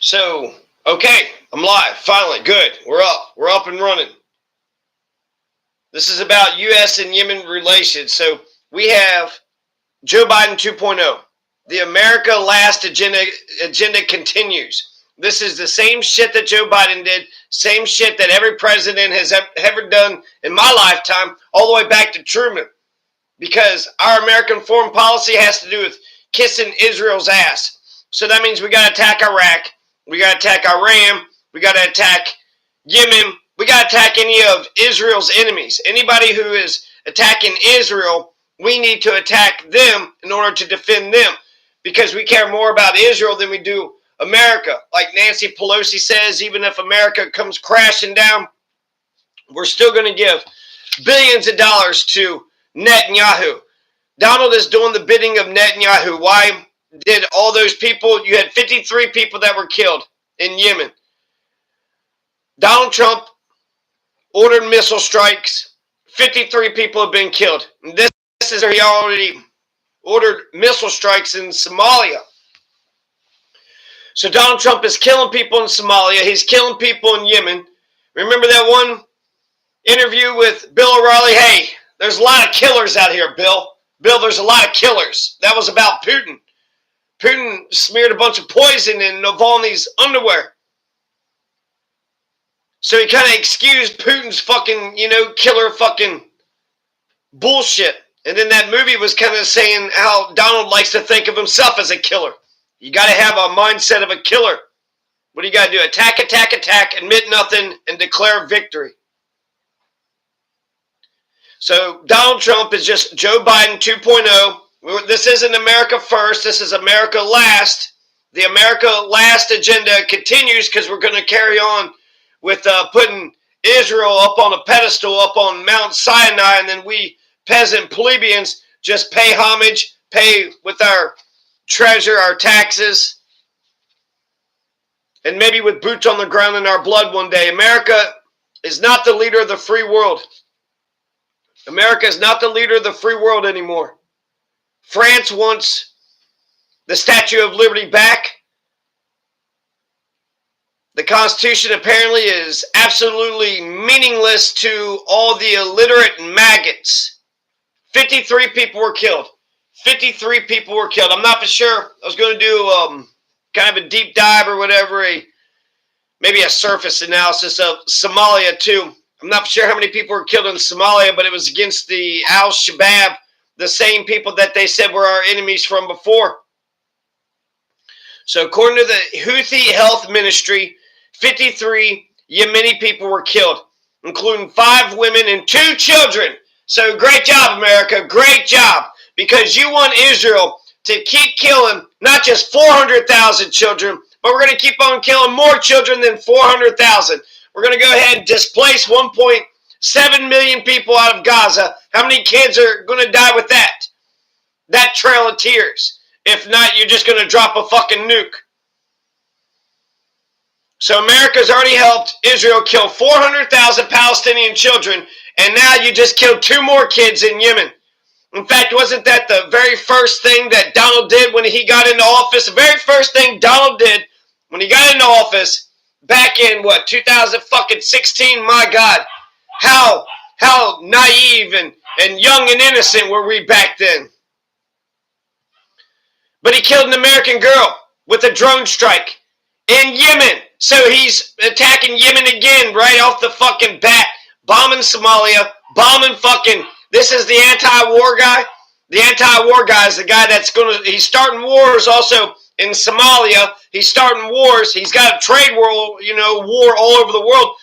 So, okay, I'm live. Finally, good. We're up. We're up and running. This is about U.S. and Yemen relations. So, we have Joe Biden 2.0. The America Last agenda continues. This is the same shit that Joe Biden did, same shit that every president has ever done in my lifetime, all the way back to Truman. Because our American foreign policy has to do with kissing Israel's ass. So that means we got to attack Iraq. We got to attack Iran. We got to attack Yemen. We got to attack any of Israel's enemies. Anybody who is attacking Israel, we need to attack them in order to defend them. Because we care more about Israel than we do America. Like Nancy Pelosi says, even if America comes crashing down, we're still going to give billions of dollars to Netanyahu. Donald is doing the bidding of Netanyahu. Why did all those people, you had 53 people that were killed in Yemen. Donald Trump ordered missile strikes. 53 people have been killed. And this is where he already ordered missile strikes in Somalia. So Donald Trump is killing people in Somalia. He's killing people in Yemen. Remember that one interview with Bill O'Reilly? Hey, there's a lot of killers out here, Bill. Bill, there's a lot of killers. That was about Putin. Putin smeared a bunch of poison in Navalny's underwear. So he kind of excused Putin's fucking, killer fucking bullshit. And then that movie was kind of saying how Donald likes to think of himself as a killer. You got to have a mindset of a killer. What do you got to do? Attack, attack, attack, admit nothing, and declare victory. So Donald Trump is just Joe Biden 2.0. This isn't America first. This is America last. The America last agenda continues because we're going to carry on with putting Israel up on a pedestal, up on Mount Sinai, and then we peasant plebeians just pay homage, pay with our treasure, our taxes, and maybe with boots on the ground in our blood one day. America is not the leader of the free world. America is not the leader of the free world anymore. France wants the Statue of Liberty back. The Constitution apparently is absolutely meaningless to all the illiterate maggots. 53 people were killed. 53 people were killed. I'm not for sure. I was going to do kind of a deep dive or whatever, maybe a surface analysis of Somalia too. I'm not sure how many people were killed in Somalia, but it was against the Al-Shabaab, the same people that they said were our enemies from before. So according to the Houthi Health Ministry, 53 Yemeni people were killed, including 5 women and 2 children. So great job, America. Great job. Because you want Israel to keep killing not just 400,000 children, but we're going to keep on killing more children than 400,000. We're going to go ahead and displace 1.7 million people out of Gaza. How many kids are going to die with that? That trail of tears. If not, you're just going to drop a fucking nuke. So America's already helped Israel kill 400,000 Palestinian children, and now you just killed 2 more kids in Yemen. In fact, wasn't that the very first thing that Donald did when he got into office? The very first thing Donald did when he got into office back in, 2016? My God, how naive and young and innocent were we back then? But he killed an American girl with a drone strike in Yemen. So he's attacking Yemen again right off the fucking bat, bombing Somalia, bombing fucking... This is the anti-war guy. The anti-war guy is the guy that's he's starting wars also in Somalia. He's starting wars. He's got a trade war, war all over the world.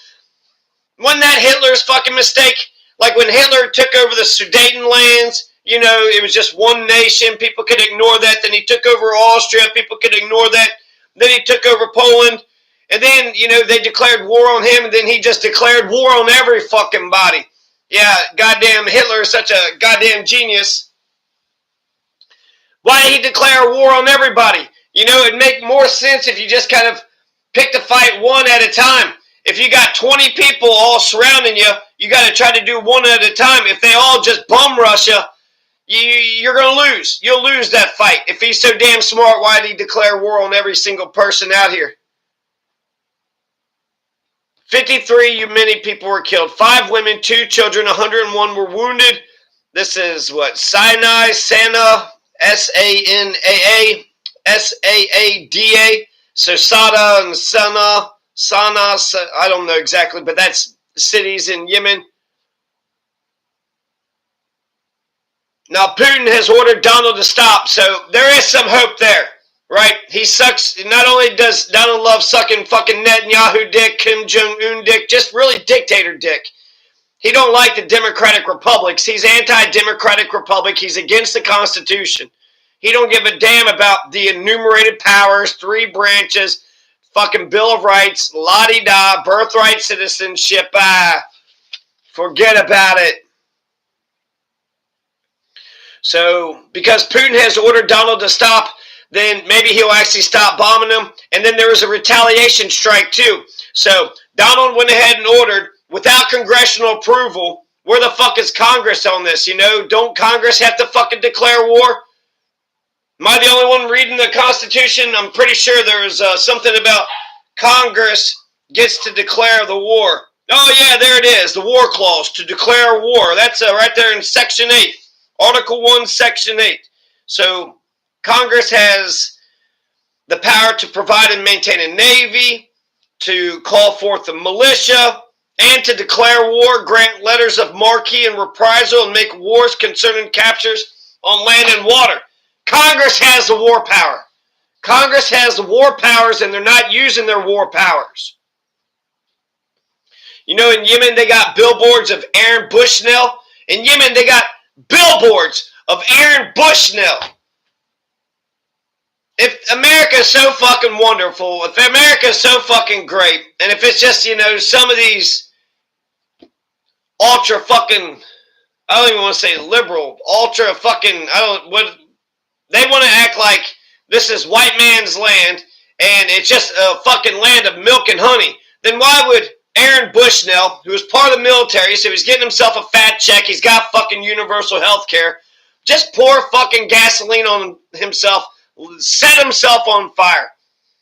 Wasn't that Hitler's fucking mistake? Like when Hitler took over the Sudetenlands, it was just one nation. People could ignore that. Then he took over Austria. People could ignore that. Then he took over Poland. And then, they declared war on him. And then he just declared war on every fucking body. Yeah, goddamn Hitler is such a goddamn genius. Why did he declare war on everybody? It'd make more sense if you just kind of picked a fight one at a time. If you got 20 people all surrounding you, you got to try to do one at a time. If they all just bum rush you, you're going to lose. You'll lose that fight. If he's so damn smart, why did he declare war on every single person out here? 53 Yemeni people were killed. 5 women, 2 children, 101 were wounded. This is what? Sanaa, S-A-N-A-A, S-A-A-D-A. So Sada and Sana, I don't know exactly, but that's cities in Yemen. Now Putin has ordered Donald to stop, so there is some hope there, right? He sucks. Not only does Donald love sucking fucking Netanyahu dick, Kim Jong-un dick, just really dictator dick. He don't like the democratic republics. He's anti-democratic republic. He's against the Constitution. He don't give a damn about the enumerated powers, 3 branches, fucking Bill of Rights, la-di-da, birthright citizenship. Forget about it. So, because Putin has ordered Donald to stop, then maybe he'll actually stop bombing them. And then there was a retaliation strike too. So, Donald went ahead and ordered, without congressional approval, where the fuck is Congress on this? You know, don't Congress have to fucking declare war? Am I the only one reading the Constitution? I'm pretty sure there was something about Congress gets to declare the war. Oh yeah, there it is, the war clause, to declare war. That's right there in Section 8. Article 1, Section 8. So, Congress has the power to provide and maintain a navy, to call forth the militia, and to declare war, grant letters of marque and reprisal, and make wars concerning captures on land and water. Congress has the war power. Congress has the war powers, and they're not using their war powers. You know, in Yemen, they got billboards of Aaron Bushnell. In Yemen, they got billboards of Aaron Bushnell. If America is so fucking wonderful, if America is so fucking great, and if it's just, you know, some of these ultra fucking, I don't even want to say liberal, ultra fucking, they want to act like this is white man's land and it's just a fucking land of milk and honey, then why would Aaron Bushnell, who was part of the military, so he's getting himself a fat check, he's got fucking universal health care, just pour fucking gasoline on himself, set himself on fire.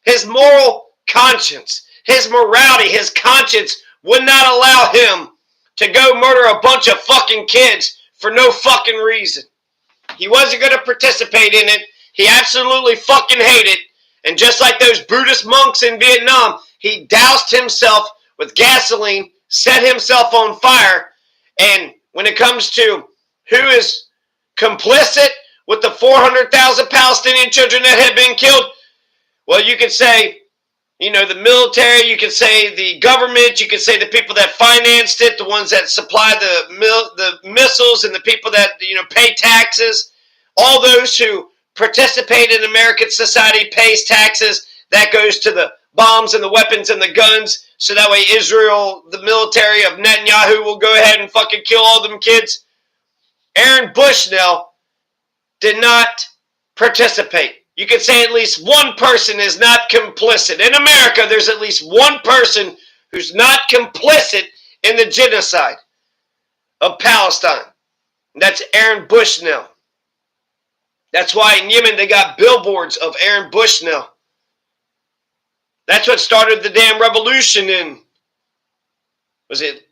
His moral conscience, his morality, his conscience would not allow him to go murder a bunch of fucking kids for no fucking reason. He wasn't going to participate in it. He absolutely fucking hated it. And just like those Buddhist monks in Vietnam, he doused himself with gasoline, set himself on fire, and when it comes to who is complicit with the 400,000 Palestinian children that have been killed, well, you could say, you know, the military, you could say the government, you could say the people that financed it, the ones that supply the missiles, and the people that, you know, pay taxes, all those who participate in American society pays taxes, that goes to the bombs and the weapons and the guns, so that way Israel, the military of Netanyahu, will go ahead and fucking kill all them kids. Aaron Bushnell did not participate. You could say at least one person is not complicit. In America, there's at least one person who's not complicit in the genocide of Palestine. And that's Aaron Bushnell. That's why in Yemen they got billboards of Aaron Bushnell. That's what started the damn revolution in, was it,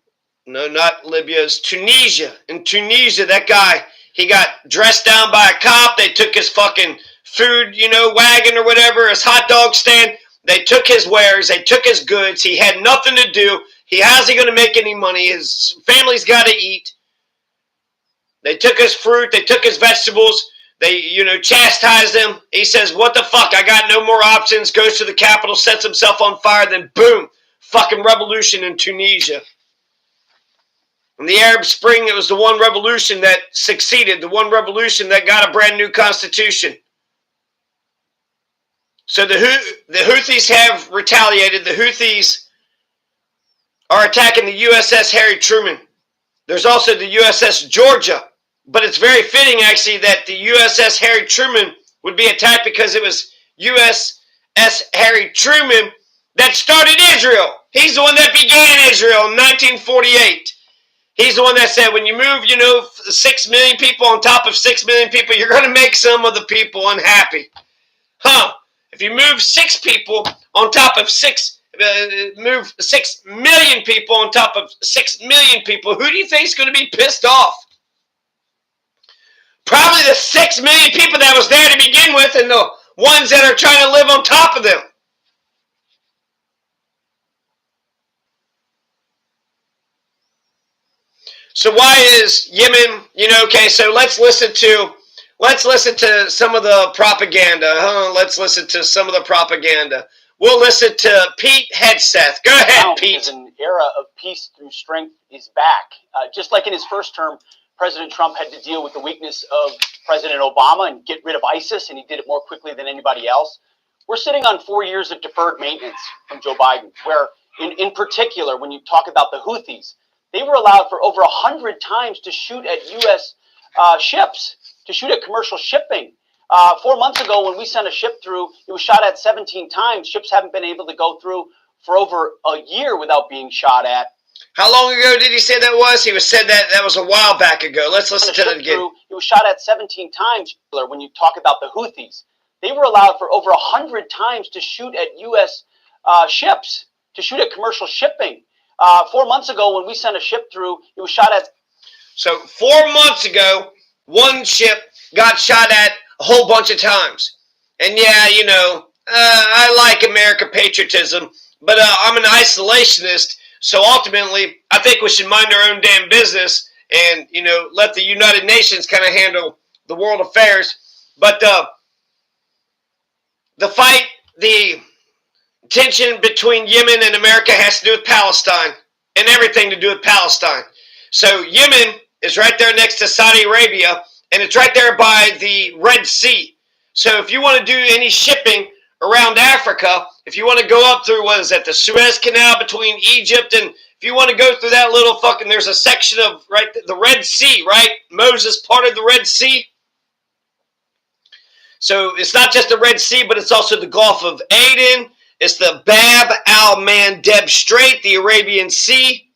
no, not Libya, it's Tunisia. In Tunisia, that guy, he got dressed down by a cop. They took his fucking food, you know, wagon or whatever, his hot dog stand. They took his wares. They took his goods. He had nothing to do. How's he going to make any money? His family's got to eat. They took his fruit. They took his vegetables. They, you know, chastised him. He says, what the fuck? I got no more options. Goes to the capital, sets himself on fire. Then boom, fucking revolution in Tunisia. In the Arab Spring, it was the one revolution that succeeded. The one revolution that got a brand new constitution. So the Houthis have retaliated. The Houthis are attacking the USS Harry Truman. There's also the USS Georgia. But it's very fitting, actually, that the USS Harry Truman would be attacked because it was USS Harry Truman that started Israel. He's the one that began Israel in 1948. He's the one that said, when you move, you know, 6 million people on top of 6 million people, you're going to make some of the people unhappy. If you move 6 people on top of 6 move 6 million people on top of 6 million people. Who do you think is going to be pissed off? Probably the 6 million people that was there to begin with and the ones that are trying to live on top of them. So why is Yemen, okay, so let's listen to some of the propaganda. Let's listen to some of the propaganda. We'll listen to Pete Hegseth. Go ahead, Pete. An era of peace through strength is back. Just like in his first term, President Trump had to deal with the weakness of President Obama and get rid of ISIS, and he did it more quickly than anybody else. We're sitting on 4 years of deferred maintenance from Joe Biden, where in particular, when you talk about the Houthis, they were allowed for over 100 times to shoot at U.S. Ships, to shoot at commercial shipping. 4 months ago, when we sent a ship through, it was shot at 17 times. Ships haven't been able to go through for over a year without being shot at. How long ago did he say that was? He said that was a while back ago. Let's listen to that again. It was shot at 17 times. When you talk about the Houthis, they were allowed for over 100 times to shoot at U.S. Ships, to shoot at commercial shipping. 4 months ago, when we sent a ship through, it was shot at. So 4 months ago, one ship got shot at a whole bunch of times. And yeah, I like American patriotism, but I'm an isolationist. So ultimately, I think we should mind our own damn business and, let the United Nations kind of handle the world affairs. But the fight, the tension between Yemen and America has to do with Palestine and everything to do with Palestine. So Yemen is right there next to Saudi Arabia, and it's right there by the Red Sea. So if you want to do any shipping around Africa, if you want to go up through, the Suez Canal between Egypt, and if you want to go through that little there's a section of, the Red Sea, right? Moses parted the Red Sea. So it's not just the Red Sea, but it's also the Gulf of Aden. It's the Bab al-Mandeb Strait, the Arabian Sea.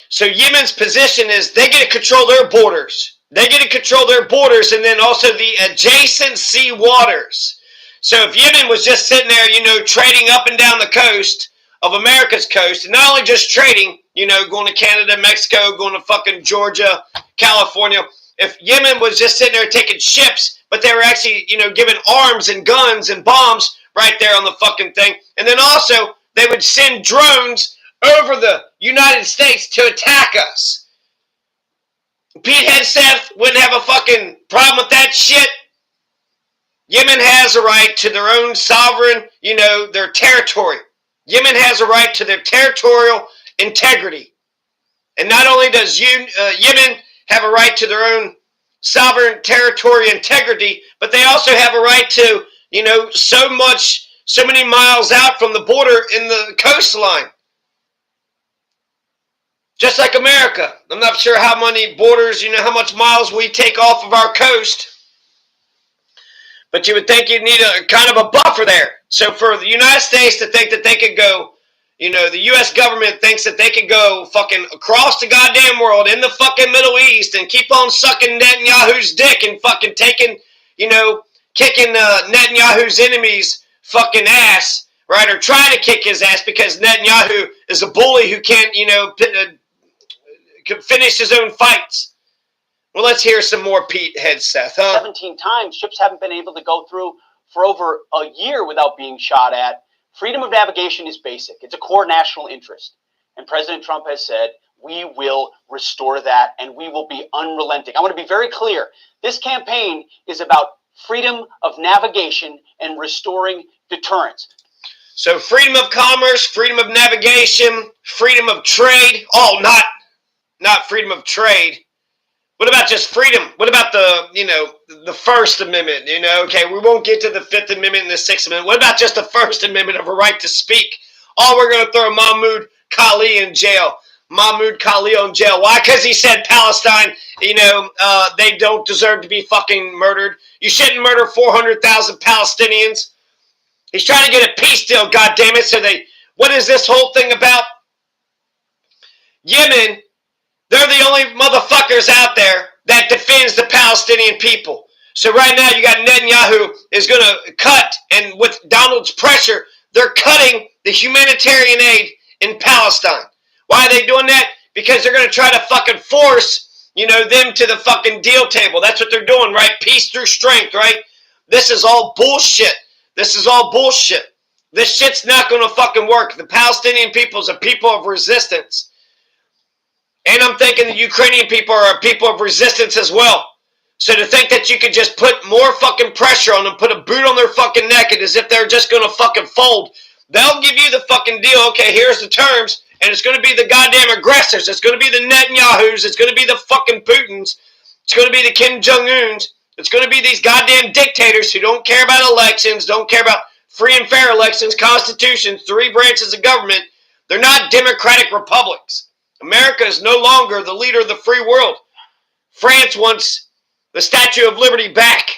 So Yemen's position is they get to control their borders. They get to control their borders and then also the adjacent sea waters. So if Yemen was just sitting there, trading up and down the coast of America's coast, and not only just trading, going to Canada, Mexico, going to fucking Georgia, California. If Yemen was just sitting there taking ships, but they were actually, giving arms and guns and bombs right there on the fucking thing. And then also, they would send drones over the United States to attack us. Pete Hegseth wouldn't have a fucking problem with that shit. Yemen has a right to their own sovereign, their territory. Yemen has a right to their territorial integrity. And not only does Yemen have a right to their own sovereign territory integrity, but they also have a right to, so many miles out from the border in the coastline. Just like America. I'm not sure how many borders, how much miles we take off of our coast. But you would think you'd need a kind of a buffer there. So for the United States to think that they could go, the U.S. government thinks that they could go fucking across the goddamn world in the fucking Middle East and keep on sucking Netanyahu's dick and fucking taking, kicking Netanyahu's enemies' fucking ass, right? Or trying to kick his ass because Netanyahu is a bully who can't, can finish his own fights. Well, let's hear some more Pete Hegseth, huh? 17 times, ships haven't been able to go through for over a year without being shot at. Freedom of navigation is basic. It's a core national interest. And President Trump has said, we will restore that and we will be unrelenting. I want to be very clear. This campaign is about freedom of navigation and restoring deterrence. So freedom of commerce, freedom of navigation, freedom of trade. Oh, not freedom of trade. What about just freedom? What about the First Amendment? Okay, we won't get to the Fifth Amendment and the Sixth Amendment. What about just the First Amendment of a right to speak? Oh, we're going to throw Mahmoud Kali in jail. Mahmoud Khalil in jail. Why? Because he said Palestine, they don't deserve to be fucking murdered. You shouldn't murder 400,000 Palestinians. He's trying to get a peace deal, goddammit. So what is this whole thing about? Yemen, they're the only motherfuckers out there that defends the Palestinian people. So right now you got Netanyahu is going to cut, and with Donald's pressure, they're cutting the humanitarian aid in Palestine. Why are they doing that? Because they're going to try to fucking force, them to the fucking deal table. That's what they're doing, right? Peace through strength, right? This is all bullshit. This is all bullshit. This shit's not going to fucking work. The Palestinian people is a people of resistance. And I'm thinking the Ukrainian people are a people of resistance as well. So to think that you could just put more fucking pressure on them, put a boot on their fucking neck, and as if they're just going to fucking fold, they'll give you the fucking deal. Okay, here's the terms, and it's going to be the goddamn aggressors. It's going to be the Netanyahus. It's going to be the fucking Putins. It's going to be the Kim Jong-uns. It's going to be these goddamn dictators who don't care about elections, don't care about free and fair elections, constitutions, 3 branches of government. They're not democratic republics. America is no longer the leader of the free world. France wants the Statue of Liberty back.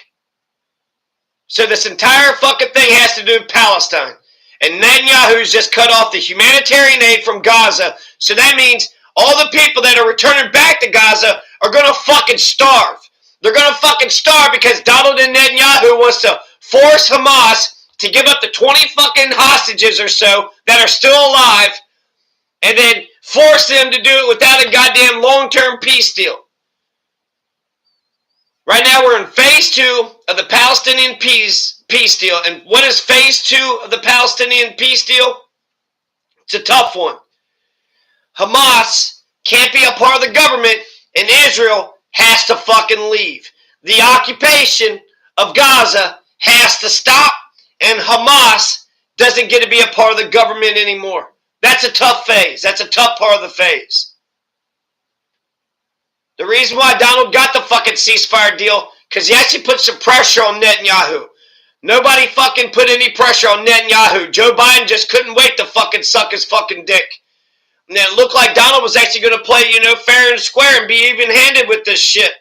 So this entire fucking thing has to do with Palestine. And Netanyahu's just cut off the humanitarian aid from Gaza. So that means all the people that are returning back to Gaza are going to fucking starve. They're going to fucking starve because Donald and Netanyahu wants to force Hamas to give up the 20 fucking hostages or so that are still alive, and then force them to do it without a goddamn long-term peace deal. Right now we're in phase 2 of the Palestinian peace deal. And what is phase 2 of the Palestinian peace deal? It's a tough one. Hamas can't be a part of the government, and Israel has to fucking leave. The occupation of Gaza has to stop, and Hamas doesn't get to be a part of the government anymore. That's a tough phase. That's a tough part of the phase. The reason why Donald got the fucking ceasefire deal, because he actually put some pressure on Netanyahu. Nobody fucking put any pressure on Netanyahu. Joe Biden just couldn't wait to fucking suck his fucking dick. And it looked like Donald was actually going to play, fair and square and be even-handed with this shit.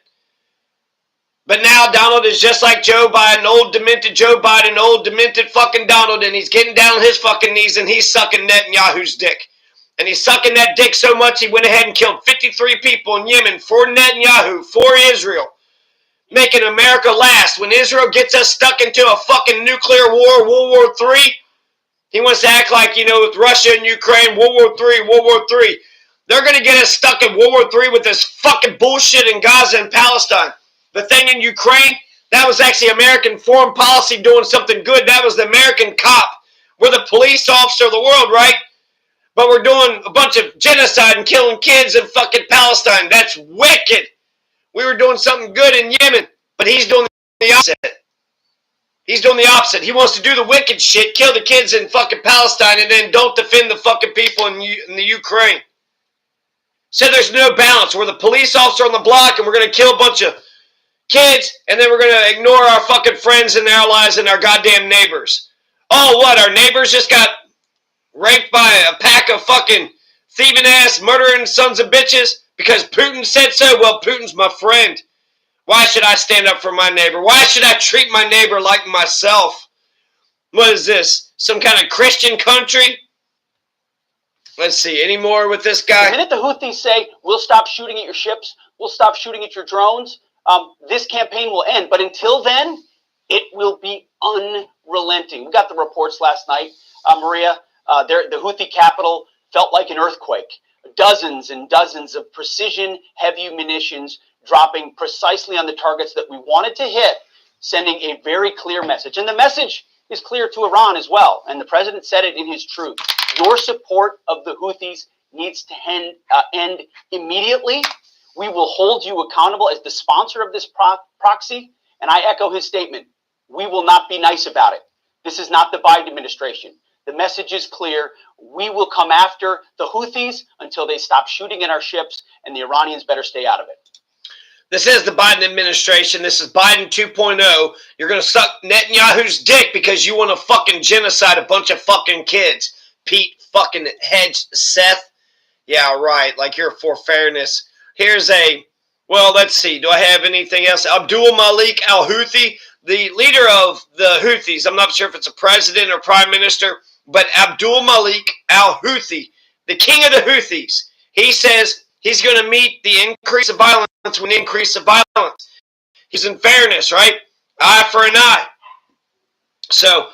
But now Donald is just like Joe Biden, old demented Joe Biden, old demented fucking Donald, and he's getting down on his fucking knees and he's sucking Netanyahu's dick. And he's sucking that dick so much he went ahead and killed 53 people in Yemen for Netanyahu, for Israel. Making America last. When Israel gets us stuck into a fucking nuclear war, World War III, he wants to act like, with Russia and Ukraine, World War III. They're going to get us stuck in World War III with this fucking bullshit in Gaza and Palestine. The thing in Ukraine, that was actually American foreign policy doing something good. That was the American cop. We're the police officer of the world, right? But we're doing a bunch of genocide and killing kids in fucking Palestine. That's wicked. We were doing something good in Yemen, but he's doing the opposite. He's doing the opposite. He wants to do the wicked shit, kill the kids in fucking Palestine, and then don't defend the fucking people in the Ukraine. So there's no balance. We're the police officer on the block, and we're going to kill a bunch of kids, and then we're going to ignore our fucking friends and allies and our goddamn neighbors. Oh, what? Our neighbors just got raped by a pack of fucking thieving ass, murdering sons of bitches because Putin said so? Well, Putin's my friend. Why should I stand up for my neighbor? Why should I treat my neighbor like myself? What is this? Some kind of Christian country? Let's see. Any more with this guy? The minute the Houthis say, we'll stop shooting at your ships, we'll stop shooting at your drones, this campaign will end. But until then, it will be unrelenting. We got the reports last night, Maria. The Houthi capital felt like an earthquake. Dozens and dozens of precision heavy munitions dropping precisely on the targets that we wanted to hit, sending a very clear message. And the message is clear to Iran as well. And the president said it in his truth. Your support of the Houthis needs to end immediately. We will hold you accountable as the sponsor of this proxy. And I echo his statement. We will not be nice about it. This is not the Biden administration. The message is clear. We will come after the Houthis until they stop shooting at our ships, and the Iranians better stay out of it. This is the Biden administration. This is Biden 2.0. You're going to suck Netanyahu's dick because you want to fucking genocide a bunch of fucking kids. Pete fucking Hegseth. Yeah, right. Like you're for fairness. Here's let's see. Do I have anything else? Abdul Malik al-Houthi, the leader of the Houthis. I'm not sure if it's a president or prime minister, but Abdul Malik al-Houthi, the king of the Houthis, he says he's going to meet the increase of violence with an increase of violence. He's in fairness, right? Eye for an eye. So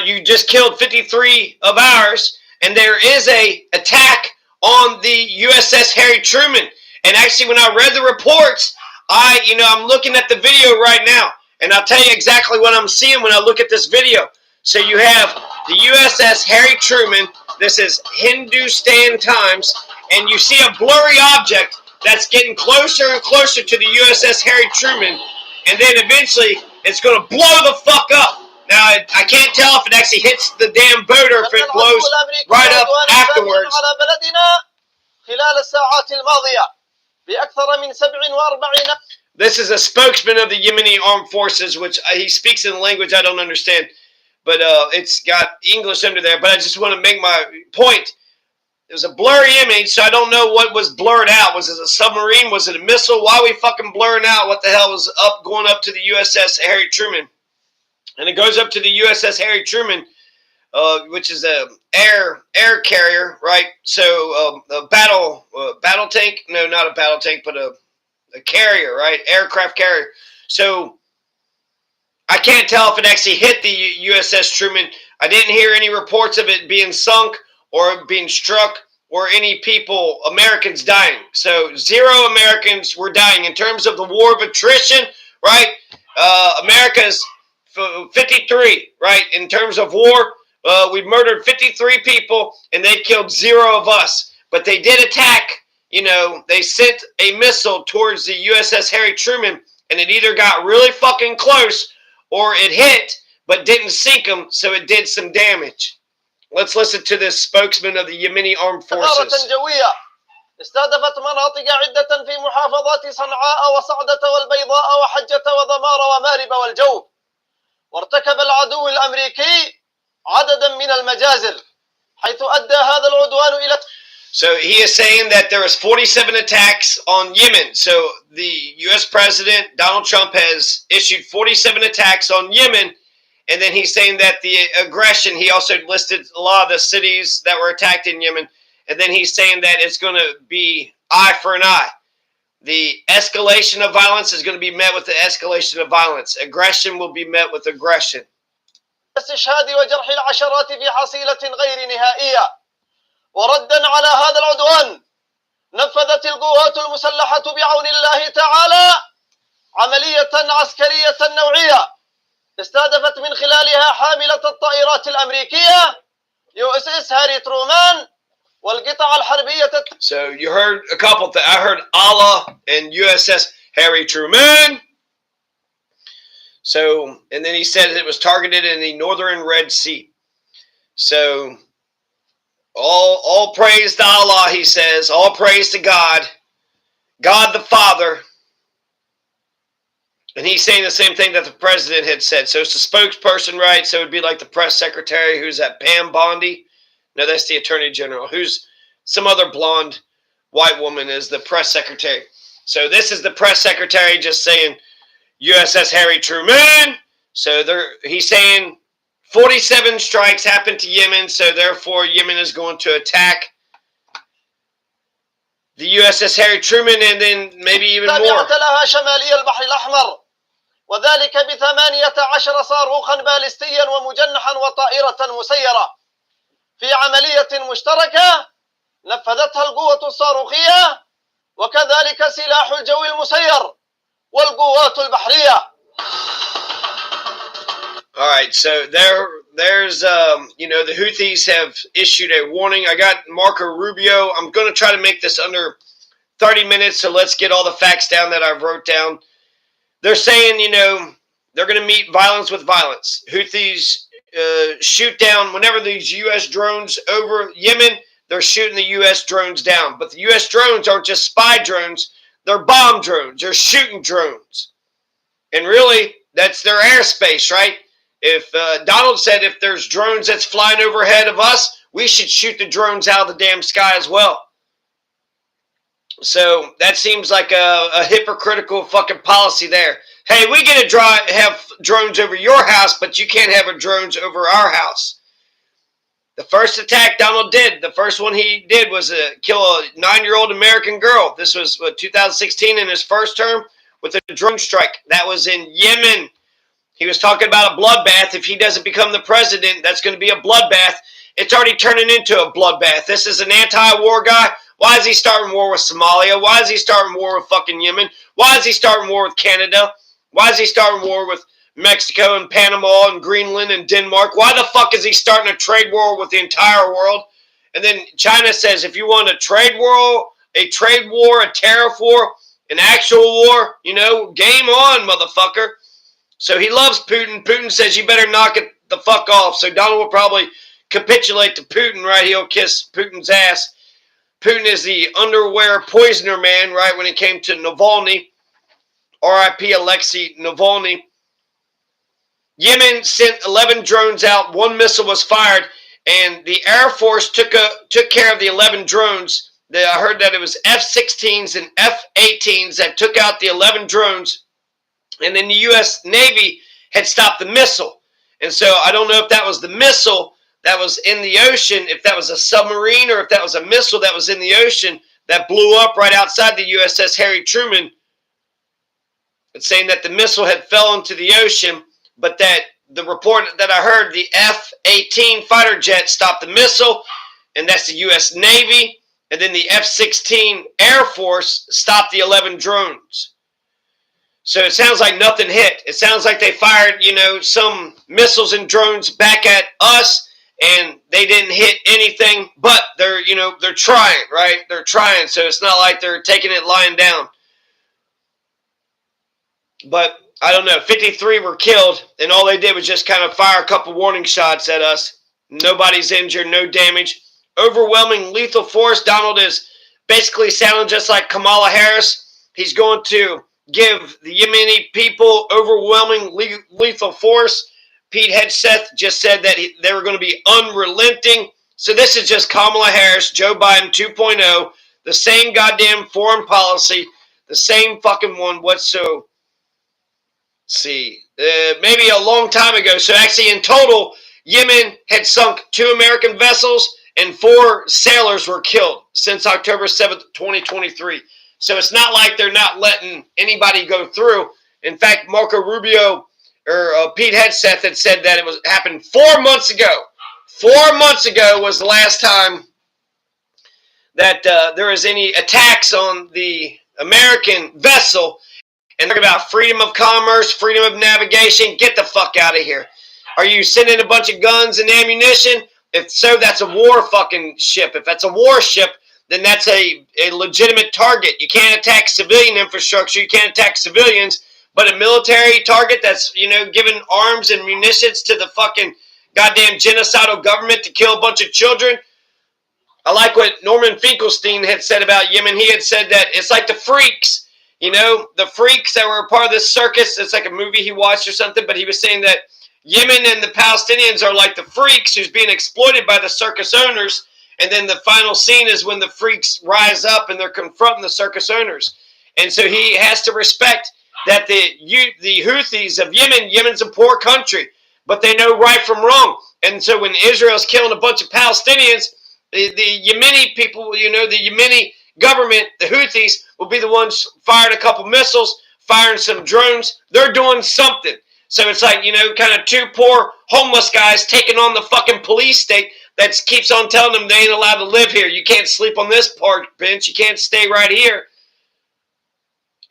you just killed 53 of ours, and there is a attack on the USS Harry Truman. And actually, when I read the reports, I'm looking at the video right now, and I'll tell you exactly what I'm seeing when I look at this video. So you have the USS Harry Truman. This is Hindustan Times, and you see a blurry object that's getting closer and closer to the USS Harry Truman, and then eventually it's going to blow the fuck up. Now, I can't tell if it actually hits the damn boat or if it blows right up afterwards. This is a spokesman of the Yemeni armed forces, which he speaks in a language I don't understand, but it's got English under there. But I just want to make my point. It was a blurry image, so I don't know what was blurred out. Was it a submarine? Was it a missile? Why are we fucking blurring out what the hell was going up to the USS Harry Truman? And it goes up to the USS Harry Truman, which is a air carrier, right? So a battle tank? No, not a battle tank, but a carrier, right? Aircraft carrier. So I can't tell if it actually hit the USS Truman. I didn't hear any reports of it being sunk or being struck or any people, Americans dying. So 0 Americans were dying. In terms of the war of attrition, right? America's 53, right? In terms of war, we murdered 53 people and they killed 0 of us. But they did attack, they sent a missile towards the USS Harry Truman, and it either got really fucking close or it hit but didn't sink them, so it did some damage. Let's listen to this spokesman of the Yemeni armed forces. استهدفت مناطق عدة في محافظات صنعاء وصعدة والبيضاء وحجة وضمار ومارب والجوف، وارتكب العدو الأمريكي عددا من المجازر حيث أدى هذا العدوان إلى. So he is saying that there was 47 attacks on Yemen. So the U.S. President Donald Trump has issued 47 attacks on Yemen, and then he's saying that the aggression, he also listed a lot of the cities that were attacked in Yemen, and then he's saying that it's going to be eye for an eye. The escalation of violence is going to be met with the escalation of violence. Aggression will be met with aggression. استشهاد وجرح العشرات في حصيلة غير نهائية. وردا على هذا العدوان نفذت القوات المسلحة بعون الله تعالى عملية عسكرية نوعية استهدفت من خلالها حاملة الطائرات الأمريكية USS هاري ترومان والقطع الحربية. So you heard a couple things. I heard Allah and USS Harry Truman. So, and then he said it was targeted in the northern Red Sea. So all praise to Allah, he says. All praise to God. God the Father. And he's saying the same thing that the president had said. So it's the spokesperson, right? So it would be like the press secretary. Who's that? Pam Bondi? No, that's the attorney general. Who's some other blonde white woman is the press secretary. So this is the press secretary just saying USS Harry Truman. So he's saying 47 strikes happened to Yemen, so therefore Yemen is going to attack the USS Harry Truman and then maybe even more. وذلك ب18 صاروخا باليستيا ومجنحا وطائرة مسيرة في عملية مشتركة نفذتها القوة الصاروخية وكذلك سلاح الجو المسير والقوات البحرية. All right, so there's the Houthis have issued a warning. I got Marco Rubio. I'm going to try to make this under 30 minutes, so let's get all the facts down that I wrote down. They're saying, they're going to meet violence with violence. Houthis shoot down whenever these U.S. drones over Yemen, they're shooting the U.S. drones down. But the U.S. drones aren't just spy drones. They're bomb drones. They're shooting drones. And really, that's their airspace, right? If Donald said if there's drones that's flying overhead of us, we should shoot the drones out of the damn sky as well. So that seems like a hypocritical fucking policy there. Hey, we get to have drones over your house, but you can't have drones over our house. The first attack Donald did, the first one he did was kill a 9-year-old American girl. This was 2016 in his first term with a drone strike. That was in Yemen. He was talking about a bloodbath. If he doesn't become the president, that's going to be a bloodbath. It's already turning into a bloodbath. This is an anti-war guy. Why is he starting war with Somalia? Why is he starting war with fucking Yemen? Why is he starting war with Canada? Why is he starting war with Mexico and Panama and Greenland and Denmark? Why the fuck is he starting a trade war with the entire world? And then China says, if you want a trade war, a tariff war, an actual war, you know, game on, motherfucker. So he loves Putin. Putin says, you better knock it the fuck off. So Donald will probably capitulate to Putin, right? He'll kiss Putin's ass. Putin is the underwear poisoner man, right, when it came to Navalny. R.I.P. Alexei Navalny. Yemen sent 11 drones out. 1 missile was fired, and the Air Force took care of the 11 drones. I heard that it was F-16s and F-18s that took out the 11 drones, and then the U.S. Navy had stopped the missile. And so I don't know if that was the missile that was in the ocean, if that was a submarine, or if that was a missile that was in the ocean that blew up right outside the USS Harry Truman. It's saying that the missile had fell into the ocean, but that the report that I heard, the F-18 fighter jet stopped the missile, and that's the U.S. Navy, and then the F-16 Air Force stopped the 11 drones. So it sounds like nothing hit. It sounds like they fired, you know, some missiles and drones back at us, and they didn't hit anything, but they're, you know, they're trying, right? They're trying, so it's not like they're taking it lying down. But I don't know, 53 were killed, and all they did was just kind of fire a couple warning shots at us. Nobody's injured, no damage. Overwhelming lethal force. Donald is basically sounding just like Kamala Harris. He's going to give the Yemeni people overwhelming lethal force. Pete Hegseth just said that they were going to be unrelenting. So this is just Kamala Harris, Joe Biden 2.0, the same goddamn foreign policy, the same fucking one. Maybe a long time ago. So actually in total, Yemen had sunk 2 American vessels and 4 sailors were killed since October 7th, 2023. So it's not like they're not letting anybody go through. In fact, Marco Rubio or Pete Hegseth had said that it happened 4 months ago. 4 months ago was the last time that there was any attacks on the American vessel. And talking about freedom of commerce, freedom of navigation. Get the fuck out of here. Are you sending a bunch of guns and ammunition? If so, that's a war fucking ship. If that's a war ship, then that's a legitimate target. You can't attack civilian infrastructure. You can't attack civilians. But a military target that's, you know, giving arms and munitions to the fucking goddamn genocidal government to kill a bunch of children. I like what Norman Finkelstein had said about Yemen. He had said that it's like the freaks. You know, the freaks that were a part of this circus. It's like a movie he watched or something. But he was saying that Yemen and the Palestinians are like the freaks who's being exploited by the circus owners. And then the final scene is when the freaks rise up and they're confronting the circus owners. And so he has to respect that the Houthis of Yemen, Yemen's a poor country, but they know right from wrong. And so when Israel's killing a bunch of Palestinians, the Yemeni people, you know, the Yemeni government, the Houthis, will be the ones firing a couple missiles, firing some drones. They're doing something. So it's like, you know, kind of 2 poor homeless guys taking on the fucking police state that keeps on telling them they ain't allowed to live here. You can't sleep on this park bench. You can't stay right here.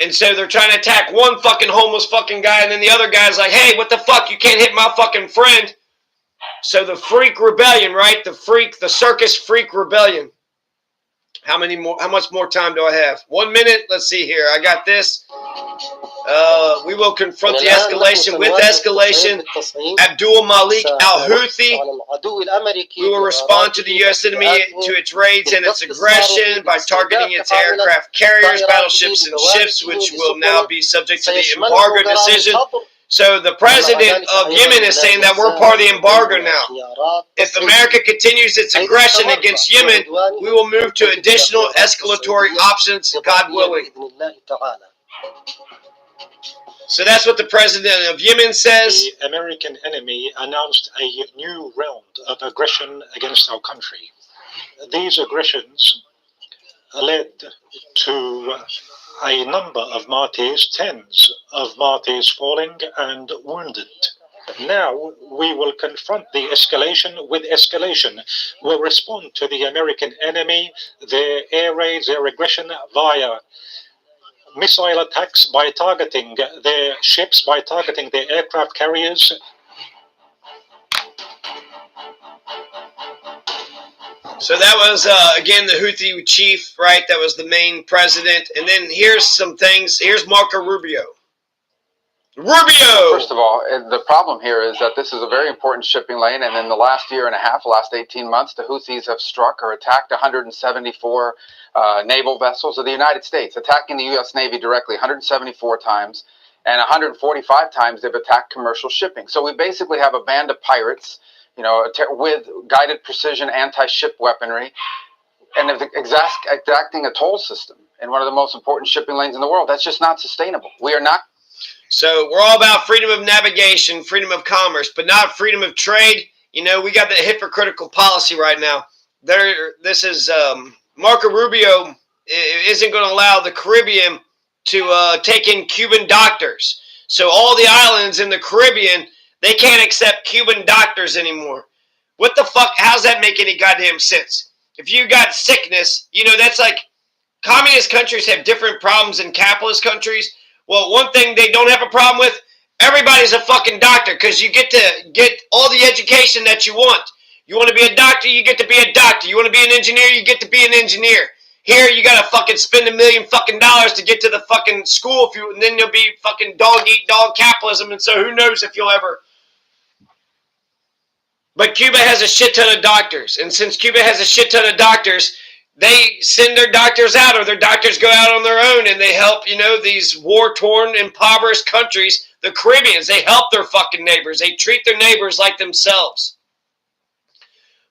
And so they're trying to attack one fucking homeless fucking guy, and then the other guy's like, hey, what the fuck? You can't hit my fucking friend. So the freak rebellion, right? The circus freak rebellion. How much more time do I have? 1 minute. Let's see here. I got this. We will confront the escalation with escalation. Abdul Malik al-Houthi. We will respond to the U.S. enemy to its raids and its aggression by targeting its aircraft carriers, battleships, and ships, which will now be subject to the embargo decision. So the president of Yemen is saying that we're part of the embargo now. If America continues its aggression against Yemen, we will move to additional escalatory options, God willing. So that's what the president of Yemen says. The American enemy announced a new round of aggression against our country. These aggressions led to a number of martyrs, tens of martyrs falling and wounded. Now we will confront the escalation with escalation. We'll respond to the American enemy, their air raids, their aggression via missile attacks, by targeting their ships, by targeting their aircraft carriers. So that was, again, the Houthi chief, right? That was the main president. And then here's some things. Here's Marco Rubio. Rubio! First of all, the problem here is that this is a very important shipping lane, and in the last year and a half, last 18 months, the Houthis have struck or attacked 174 naval vessels of the United States, attacking the U.S. Navy directly 174 times, and 145 times they've attacked commercial shipping. So we basically have a band of pirates, you know, with guided precision anti-ship weaponry, and exacting a toll system in one of the most important shipping lanes in the world. That's just not sustainable. We are not. So we're all about freedom of navigation, freedom of commerce, but not freedom of trade. You know, we got the hypocritical policy right now. This is Marco Rubio isn't going to allow the Caribbean to take in Cuban doctors. So all the islands in the Caribbean, they can't accept Cuban doctors anymore. What the fuck? How's that make any goddamn sense? If you got sickness, you know, that's like communist countries have different problems than capitalist countries. Well, one thing they don't have a problem with, everybody's a fucking doctor because you get to get all the education that you want. You want to be a doctor, you get to be a doctor. You want to be an engineer, you get to be an engineer. Here, you got to fucking spend $1 million fucking dollars to get to the fucking school, and then you'll be fucking dog-eat-dog capitalism, and so who knows if you'll ever... But Cuba has a shit ton of doctors, and since Cuba has a shit ton of doctors, they send their doctors out, or their doctors go out on their own, and they help, you know, these war-torn, impoverished countries, the Caribbeans. They help their fucking neighbors. They treat their neighbors like themselves.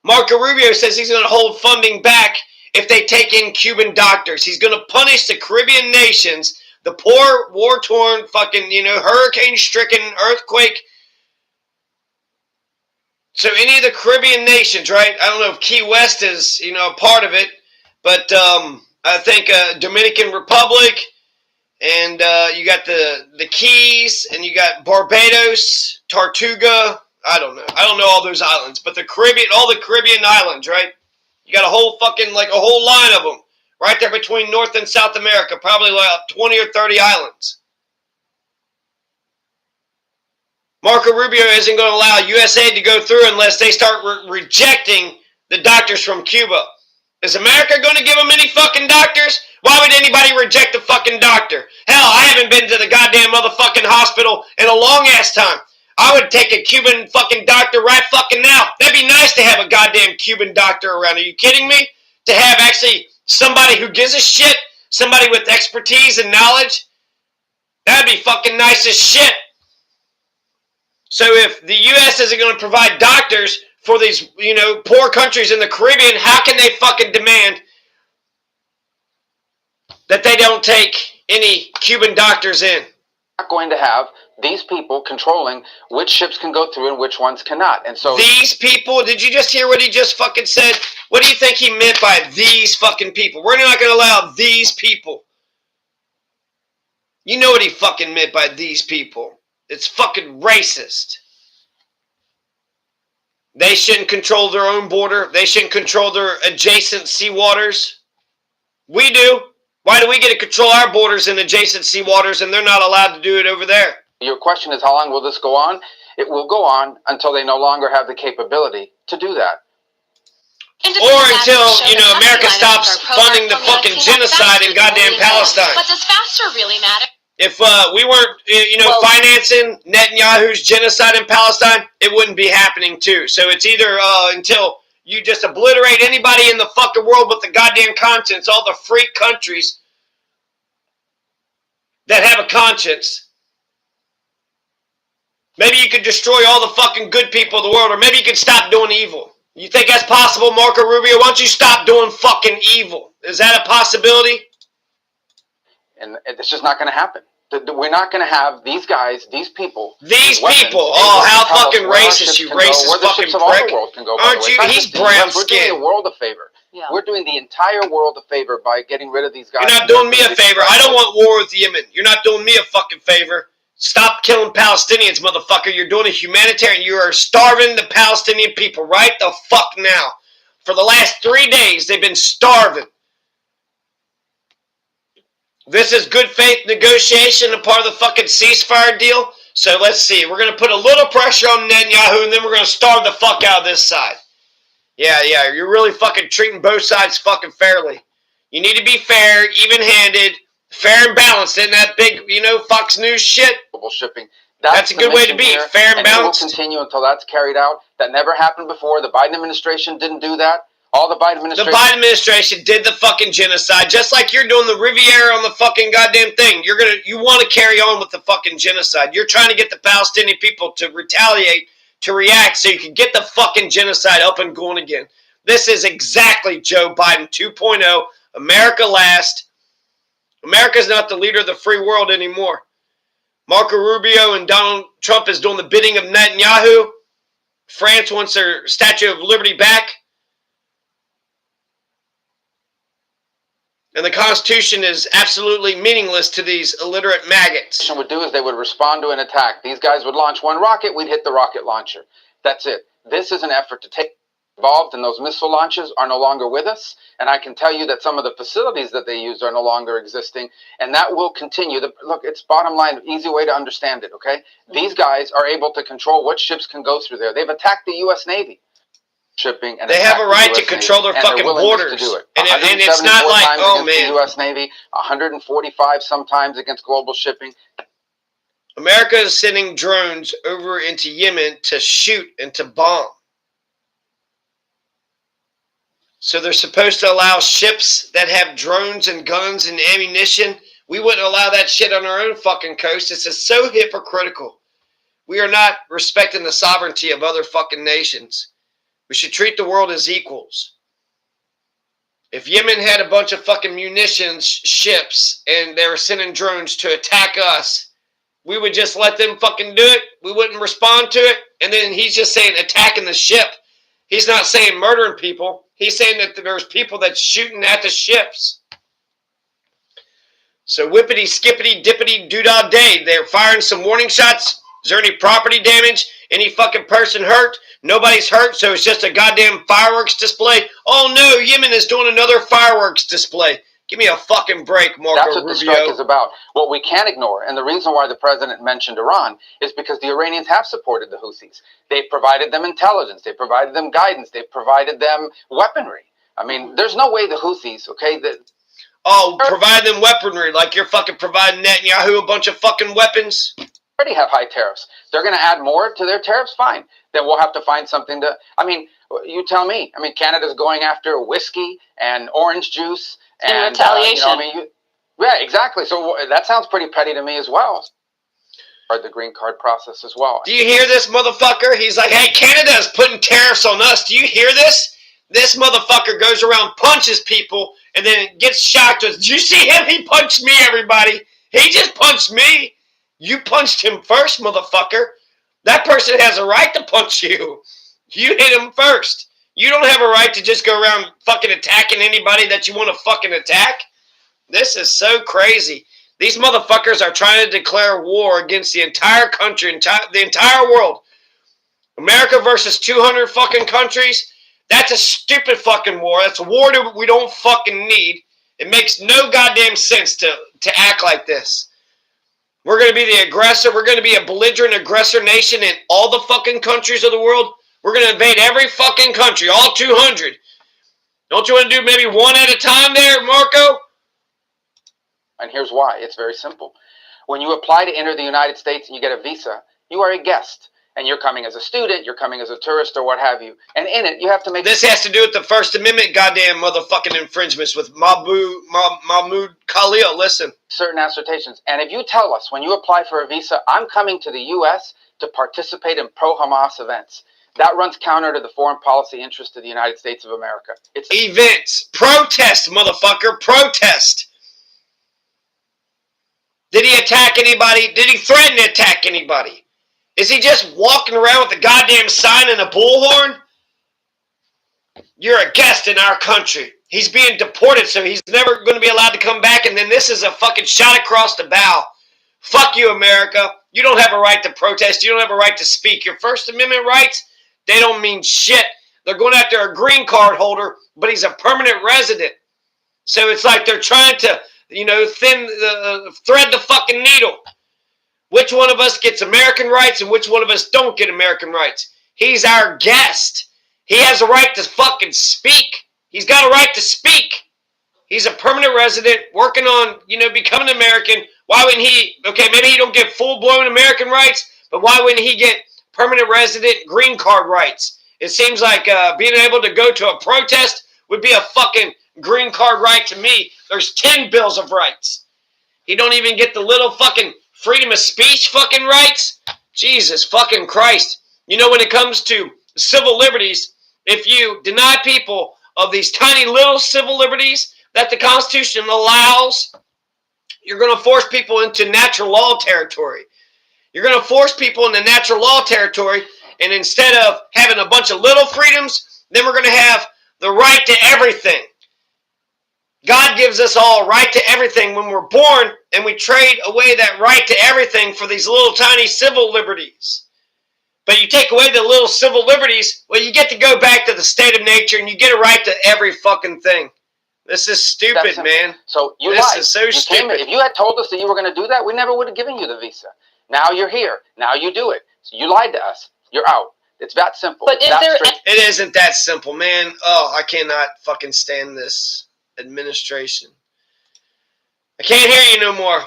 Marco Rubio says he's going to hold funding back if they take in Cuban doctors. He's going to punish the Caribbean nations, the poor, war-torn, fucking, you know, hurricane-stricken, earthquake. So any of the Caribbean nations, right? I don't know if Key West is, you know, a part of it. But I think Dominican Republic, and you got the Keys, and you got Barbados, Tortuga. I don't know all those islands, but the Caribbean, all the Caribbean islands, right? You got a whole fucking, like a whole line of them right there between North and South America, probably like 20 or 30 islands. Marco Rubio isn't going to allow USA to go through unless they start rejecting the doctors from Cuba. Is America going to give them any fucking doctors? Why would anybody reject a fucking doctor? Hell, I haven't been to the goddamn motherfucking hospital in a long-ass time. I would take a Cuban fucking doctor right fucking now. That'd be nice to have a goddamn Cuban doctor around. Are you kidding me? To have actually somebody who gives a shit, somebody with expertise and knowledge? That'd be fucking nice as shit. So if the U.S. isn't going to provide doctors for these, you know, poor countries in the Caribbean, how can they fucking demand that they don't take any Cuban doctors in? Not going to have these people controlling which ships can go through and which ones cannot. And so these people, did you just hear what he just fucking said? What do you think he meant by these fucking people? We're not going to allow these people. You know what he fucking meant by these people. It's fucking racist. They shouldn't control their own border. They shouldn't control their adjacent sea waters. We do. Why do we get to control our borders and adjacent sea waters and they're not allowed to do it over there? Your question is, how long will this go on? It will go on until they no longer have the capability to do that. Or until, you know, America stops funding the fucking genocide in goddamn Palestine. But does faster really matter? If we weren't, you know, financing Netanyahu's genocide in Palestine, it wouldn't be happening too. So it's either until you just obliterate anybody in the fucking world with the goddamn conscience, all the freak countries that have a conscience. Maybe you could destroy all the fucking good people of the world, or maybe you could stop doing evil. You think that's possible, Marco Rubio? Why don't you stop doing fucking evil? Is that a possibility? And it's just not going to happen. We're not going to have these guys, these people. These people. Oh, how fucking racist, you racist fucking prick. Aren't you? He's brown skinned. We're doing the world a favor. Yeah. We're doing the entire world a favor by getting rid of these guys. You're not doing me a favor. I don't want war with Yemen. You're not doing me a fucking favor. Stop killing Palestinians, motherfucker. You're doing a humanitarian. You are starving the Palestinian people right the fuck now. For the last 3 days, they've been starving. This is good faith negotiation, a part of the fucking ceasefire deal. So let's see. We're going to put a little pressure on Netanyahu, and then we're going to starve the fuck out of this side. Yeah, you're really fucking treating both sides fucking fairly. You need to be fair, even-handed, fair and balanced. Isn't that big, Fox News shit? Global shipping. That's a good way to be, here, fair and balanced. It will continue until that's carried out. That never happened before. The Biden administration didn't do that. All the Biden administration... The Biden administration did the fucking genocide, just like you're doing the Riviera on the fucking goddamn thing. You want to carry on with the fucking genocide. You're trying to get the Palestinian people to retaliate, to react, so you can get the fucking genocide up and going again. This is exactly Joe Biden 2.0. America last. America's not the leader of the free world anymore. Marco Rubio and Donald Trump is doing the bidding of Netanyahu. France wants their Statue of Liberty back. And the Constitution is absolutely meaningless to these illiterate maggots. What would do is they would respond to an attack. These guys would launch one rocket, we'd hit the rocket launcher. That's it. This is an effort to take involved in those missile launches are no longer with us. And I can tell you that some of the facilities that they used are no longer existing. And that will continue. Look, it's bottom line, easy way to understand it, okay? These guys are able to control what ships can go through there. They've attacked the U.S. Navy. Shipping and they have a right to control their fucking borders. To do it. And it's not like, oh man. The U.S. Navy, 145 sometimes against global shipping. America is sending drones over into Yemen to shoot and to bomb. So they're supposed to allow ships that have drones and guns and ammunition. We wouldn't allow that shit on our own fucking coast. This is so hypocritical. We are not respecting the sovereignty of other fucking nations. We should treat the world as equals. If Yemen had a bunch of fucking munitions ships and they were sending drones to attack us, we would just let them fucking do it. We wouldn't respond to it. And then he's just saying attacking the ship. He's not saying murdering people. He's saying that there's people that's shooting at the ships. So whippity, skippity, dippity, doo-dah day. They're firing some warning shots. Is there any property damage? Any fucking person hurt? Nobody's hurt, so it's just a goddamn fireworks display. Oh no, Yemen is doing another fireworks display. Give me a fucking break, Marco Rubio. That's what the strike is about. What we can't ignore, and the reason why the president mentioned Iran, is because the Iranians have supported the Houthis. They've provided them intelligence. They've provided them guidance. They've provided them weaponry. I mean, there's no way the Houthis, okay, provide them weaponry like you're fucking providing Netanyahu a bunch of fucking weapons? Already have high tariffs. They're going to add more to their tariffs? Fine. Then we'll have to find something to... I mean, you tell me. I mean, Canada's going after whiskey and orange juice. And retaliation. Yeah, exactly. So that sounds pretty petty to me as well. Or the green card process as well. Do you hear this motherfucker? He's like, hey, Canada is putting tariffs on us. Do you hear this? This motherfucker goes around, punches people, and then gets shocked. Did you see him? He punched me, everybody. He just punched me. You punched him first, motherfucker. That person has a right to punch you. You hit him first. You don't have a right to just go around fucking attacking anybody that you want to fucking attack. This is so crazy. These motherfuckers are trying to declare war against the entire country, the entire world. America versus 200 fucking countries. That's a stupid fucking war. That's a war that we don't fucking need. It makes no goddamn sense to act like this. We're going to be the aggressor. We're going to be a belligerent aggressor nation in all the fucking countries of the world. We're going to invade every fucking country, all 200. Don't you want to do maybe one at a time there, Marco? And here's why. It's very simple. When you apply to enter the United States and you get a visa, you are a guest. And you're coming as a student, you're coming as a tourist, or what have you. And in it, you have to make... This has to do with the First Amendment goddamn motherfucking infringements with Mahmoud Khalil. Listen. Certain assertions. And if you tell us, when you apply for a visa, I'm coming to the U.S. to participate in pro-Hamas events, that runs counter to the foreign policy interest of the United States of America. It's events. Protest, motherfucker. Protest. Did he attack anybody? Did he threaten to attack anybody? Is he just walking around with a goddamn sign and a bullhorn? You're a guest in our country. He's being deported, so he's never going to be allowed to come back, and then this is a fucking shot across the bow. Fuck you, America. You don't have a right to protest. You don't have a right to speak. Your First Amendment rights, they don't mean shit. They're going after a green card holder, but he's a permanent resident. So it's like they're trying to, thread the fucking needle. Which one of us gets American rights and which one of us don't get American rights? He's our guest. He has a right to fucking speak. He's got a right to speak. He's a permanent resident working on, becoming American. Why wouldn't he, maybe he don't get full-blown American rights, but why wouldn't he get permanent resident green card rights? It seems like being able to go to a protest would be a fucking green card right to me. There's 10 bills of rights. He don't even get the little fucking freedom of speech fucking rights. Jesus fucking Christ. When it comes to civil liberties, if you deny people of these tiny little civil liberties that the Constitution allows, you're going to force people into natural law territory. You're going to force people into natural law territory, and instead of having a bunch of little freedoms, then we're going to have the right to everything. God gives us all a right to everything when we're born, and we trade away that right to everything for these little tiny civil liberties. But you take away the little civil liberties, well, you get to go back to the state of nature, and you get a right to every fucking thing. This is stupid, man. So you this lied. is so stupid. If you had told us that you were going to do that, we never would have given you the visa. Now you're here. Now you do it. So you lied to us. You're out. It's that simple. But it isn't that simple, man. Oh, I cannot fucking stand this administration. I can't hear you no more.